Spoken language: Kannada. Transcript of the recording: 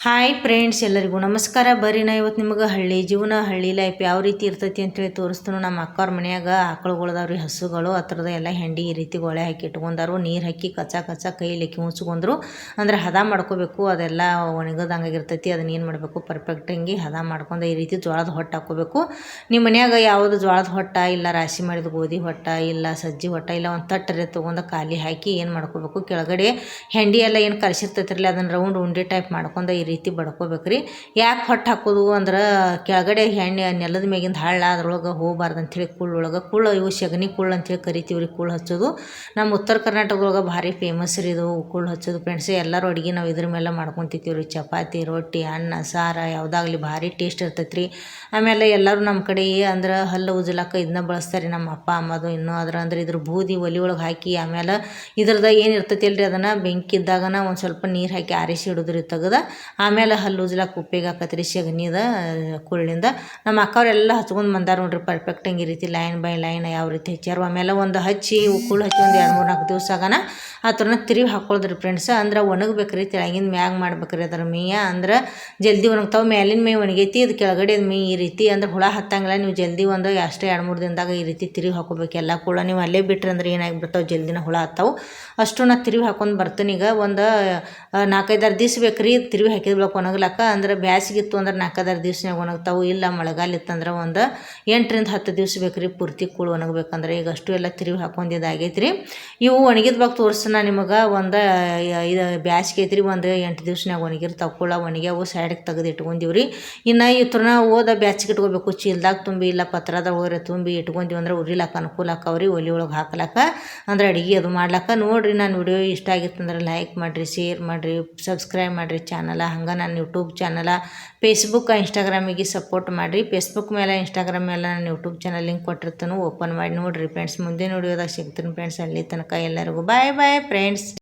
ಹಾಯ್ ಫ್ರೆಂಡ್ಸ್, ಎಲ್ಲರಿಗೂ ನಮಸ್ಕಾರ. ಬರ್ರಿ ನಾ ಇವತ್ತು ನಿಮಗೆ ಹಳ್ಳಿ ಜೀವನ, ಹಳ್ಳಿ ಲೈಫ್ ಯಾವ ರೀತಿ ಇರ್ತೈತಿ ಅಂತೇಳಿ ತೋರಿಸ್ತಾನು. ನಮ್ಮ ಅಕ್ಕವ್ರ ಮನ್ಯಾಗ ಆಕಳುಗಳದಾವ್ರಿ, ಹಸುಗಳು. ಆ ಥರದ ಎಲ್ಲ ಹೆಂಡಿ ಈ ರೀತಿ ಗೊಳೆ ಹಾಕಿ ಇಟ್ಕೊಂಡಾರು. ನೀರು ಹಾಕಿ ಕಚ್ಚ ಕೈಲಿ ಮುಚ್ಕೊಂಡ್ರು. ಅಂದ್ರೆ ಹದ ಮಾಡ್ಕೋಬೇಕು, ಅದೆಲ್ಲ ಒಣಗದಂಗಾಗಿರ್ತೈತಿ. ಅದನ್ನ ಏನು ಮಾಡಬೇಕು, ಪರ್ಫೆಕ್ಟಂಗಿ ಹದ ಮಾಡ್ಕೊಂಡು ಈ ರೀತಿ ಜೋಳದ ಹೊಟ್ಟು ಹಾಕ್ಕೋಬೇಕು. ನಿಮ್ಮ ಮನ್ಯಾಗ ಯಾವುದು ಜೋಳದ ಹೊಟ್ಟ ಇಲ್ಲ, ರಾಶಿ ಮಾಡಿದ ಗೋಧಿ ಹೊಟ್ಟ ಇಲ್ಲ, ಸಜ್ಜಿ ಹೊಟ್ಟ ಇಲ್ಲ, ಒಂದು ತಟ್ಟರೆ ತೊಗೊಂಡು ಖಾಲಿ ಹಾಕಿ ಏನು ಮಾಡ್ಕೋಬೇಕು, ಕೆಳಗಡೆ ಹೆಂಡಿ ಎಲ್ಲ ಏನು ಕಲಿಸಿರ್ತೈತಿರಲ್ಲ ಅದನ್ನು ರೌಂಡ್ ಉಂಡೆ ಟೈಪ್ ಮಾಡ್ಕೊಂಡು ಈ ರೀತಿ ಬಡ್ಕೋಬೇಕ್ರಿ. ಯಾಕೆ ಹೊಟ್ಟು ಹಾಕೋದು ಅಂದ್ರೆ ಕೆಳಗಡೆ ಎಣ್ಣೆ ನೆಲದ ಮ್ಯಾಗಿಂದ ಹಳ್ಳ ಅದ್ರೊಳಗೆ ಹೋಗಬಾರ್ದು ಅಂಥೇಳಿ. ಕುಳ್ಳು ಇವು ಸಗಣಿ ಕುಳ್ಳು ಅಂಥೇಳಿ ಕರಿತೀವಿ ರೀ. ಕುಳ್ಳು ಹಚ್ಚೋದು ನಮ್ಮ ಉತ್ತರ ಕರ್ನಾಟಕದೊಳಗೆ ಭಾರಿ ಫೇಮಸ್ ರೀ ಇದು ಕುಳ್ಳು ಹಚ್ಚೋದು ಫ್ರೆಂಡ್ಸ್. ಎಲ್ಲರೂ ಅಡುಗೆ ನಾವು ಇದ್ರ ಮೇಲೆ ಮಾಡ್ಕೊತಿರ್ತೀವಿ ರೀ. ಚಪಾತಿ, ರೊಟ್ಟಿ, ಅನ್ನ, ಸಾರು ಯಾವುದಾಗಲಿ ಭಾರಿ ಟೇಸ್ಟ್ ಇರ್ತೈತೆ ರೀ. ಆಮೇಲೆ ಎಲ್ಲರೂ ನಮ್ಮ ಕಡೆ ಅಂದ್ರೆ ಹಲ್ಲು ಉಜ್ಲಾಕ ಇದನ್ನ ಬಳಸ್ತಾರೆ ನಮ್ಮ ಅಪ್ಪ ಅಮ್ಮದು. ಇನ್ನೂ ಅಂದ್ರೆ ಇದ್ರ ಬೂದಿ ಒಲೆ ಒಳಗೆ ಹಾಕಿ ಆಮೇಲೆ ಇದ್ರದ್ದು ಏನು ಇರ್ತೈತಿ ಅಲ್ರಿ ಅದನ್ನು ಬೆಂಕಿ ಇದ್ದಾಗನ ಒಂದು ಸ್ವಲ್ಪ ನೀರು ಹಾಕಿ ಆರಿಸಿ ಇಡೋದ್ರಿ ತೆಗೆದು. ಆಮೇಲೆ ಹಲ್ಲು ಉಜ್ಲಾಕ ಉಪ್ಪಿಗೆ ಹಾಕತ್ರಿ ಸಗಣಿದ ಕುಳ್ಳಿಂದ. ನಮ್ಮ ಅಕ್ಕವರೆಲ್ಲ ಹಚ್ಕೊಂಡು ಬಂದಾರ ನೋಡ್ರಿ ಪರ್ಫೆಕ್ಟಂಗೆ ಈ ರೀತಿ ಲೈನ್ ಬೈ ಲೈನ್ ಯಾವ ರೀತಿ ಹಚ್ಚಾರು. ಆಮೇಲೆ ಒಂದು ಹಚ್ಚಿ ಕುಳ್ಳು ಹಚ್ಚಿ ಒಂದು 2-3-4 ದಿವಸ ಆಗನ ಆ ಥರನ ತಿರುವಿ ಹಾಕ್ಕೊಳ್ದ್ರಿ ಫ್ರೆಂಡ್ಸ್. ಅಂದ್ರೆ ಒಣಗಬೇಕ್ರಿ, ತೆಳಗಿನ ಮ್ಯಾಗ ಮಾಡ್ಬೇಕ್ರಿ ಅದರ ಮೇಯ. ಅಂದ್ರೆ ಜಲ್ದಿ ಒಣಗ್ತಾವೆ. ಮೇಲಿನ ಮೇ ಒಣಗೈತಿ, ಇದು ಕೆಳಗಡೆ ಮೇ ಈ ರೀತಿ ಅಂದ್ರೆ ಹುಳ ಹತ್ತಂಗಿಲ್ಲ. ನೀವು ಜಲ್ದಿ ಒಂದು ಅಷ್ಟೇ 2-3 ದಿನದಾಗ ಈ ರೀತಿ ತಿರುವಿ ಹಾಕೋಬೇಕು ಎಲ್ಲ ಕುಳ್ಳ. ನೀವು ಅಲ್ಲೇ ಬಿಟ್ರಿ ಅಂದ್ರೆ ಏನಾಗಿಬಿಡ್ತಾವೆ, ಜಲ್ದಿನ ಹುಳ ಹತ್ತಾವು. ಅಷ್ಟು ನಾ ತಿರುವಿ ಹಾಕೊಂಡು ಬರ್ತೀನಿ. ಈಗ ಒಂದು 4-5 ದಿವ್ಸ ಬೇಕ್ರಿ ತಿರುವಿ ಹಾಕಿದ್ಬೇಕು ಒಣಗ್ಲಾಕ. ಅಂದ್ರೆ ಬ್ಯಾಸಿಗಿತ್ತು ಅಂದ್ರೆ 4-6 ದಿವ್ಸನಾಗ ಒಣಗ್ತಾವು. ಇಲ್ಲ ಮಳೆಗಾಲ ಇತ್ತಂದ್ರೆ ಒಂದು 8-10 ದಿವ್ಸ ಬೇಕ್ರಿ ಪೂರ್ತಿ ಕುಳ್ಳು ಒಣಗಬೇಕಂದ್ರೆ. ಈಗ ಅಷ್ಟು ಎಲ್ಲ ತಿರುವಿ ಹಾಕೊಂಡಿದ್ದಾಗೈತೆ ರೀ. ಇವು ಒಣಗಿದ್ವಾಗ ತೋರಿಸ್ತಾನ ನಿಮಗೆ. ಒಂದು ಇದು ಬ್ಯಾಸಿಗೆ ಐತ್ರಿ, ಒಂದು 8 ದಿವ್ಸನಾಗ ಒಣಗಿರ್ತಾವೆ ಕುಳ್ಳ. ಒಣಗ್ಯಾವು ಸೈಡಿಗೆ ತೆಗೆದು ಇಟ್ಕೊಂಡಿವ್ರಿ. ಇನ್ನು ಈ ಥರನ ಬ್ಯಾಚಿಗೆ ಇಟ್ಕೋಬೇಕು. ಚೀಲ್ದಾಗ ತುಂಬಿ ಇಲ್ಲ ಪತ್ರದಾಗ ಹೋದ್ರೆ ತುಂಬಿ ಇಟ್ಕೊಂತೀವಿ ಅಂದ್ರೆ ಉರಿಲಾಕ ಅನುಕೂಲ ಆಕಾವ್ರಿ. ಒಲೆ ಒಳಗೆ ಹಾಕ್ಲಾಕ ಅಂದ್ರೆ ಅಡುಗೆ ಅದು ಮಾಡ್ಲಾಕ. ನೋಡಿರಿ, ನಾನು ವಿಡಿಯೋ ಇಷ್ಟ ಆಗಿತ್ತು ಅಂದ್ರೆ ಲೈಕ್ ಮಾಡಿರಿ, ಶೇರ್ ಮಾಡಿರಿ, ಸಬ್ಸ್ಕ್ರೈಬ್ ಮಾಡಿರಿ ಚಾನಲ. ಹಂಗೆ ನಾನು ಯೂಟ್ಯೂಬ್ ಚಾನಲ, ಫೇಸ್ಬುಕ್, ಇನ್ಸ್ಟಾಗ್ರಾಮಿಗೆ ಸಪೋರ್ಟ್ ಮಾಡಿರಿ. ಫೇಸ್ಬುಕ್ ಮೇಲೆ ಇನ್ಸ್ಟಾಗ್ರಾಮ್ ಮೇಲೆ ನಾನು ಯೂಟ್ಯೂಬ್ ಚಾನಲ್ ಲಿಂಕ್ ಕೊಟ್ಟಿರ್ತಾನೆ, ಓಪನ್ ಮಾಡಿ ನೋಡಿರಿ ಫ್ರೆಂಡ್ಸ್. ಮುಂದೆ ವಿಡಿಯೋದಾಗ ಸಿಗ್ತೀನಿ ಫ್ರೆಂಡ್ಸ್. ಅಲ್ಲಿ ತನಕ ಎಲ್ಲರಿಗೂ ಬಾಯ್ ಬಾಯ್ ಫ್ರೆಂಡ್ಸ್.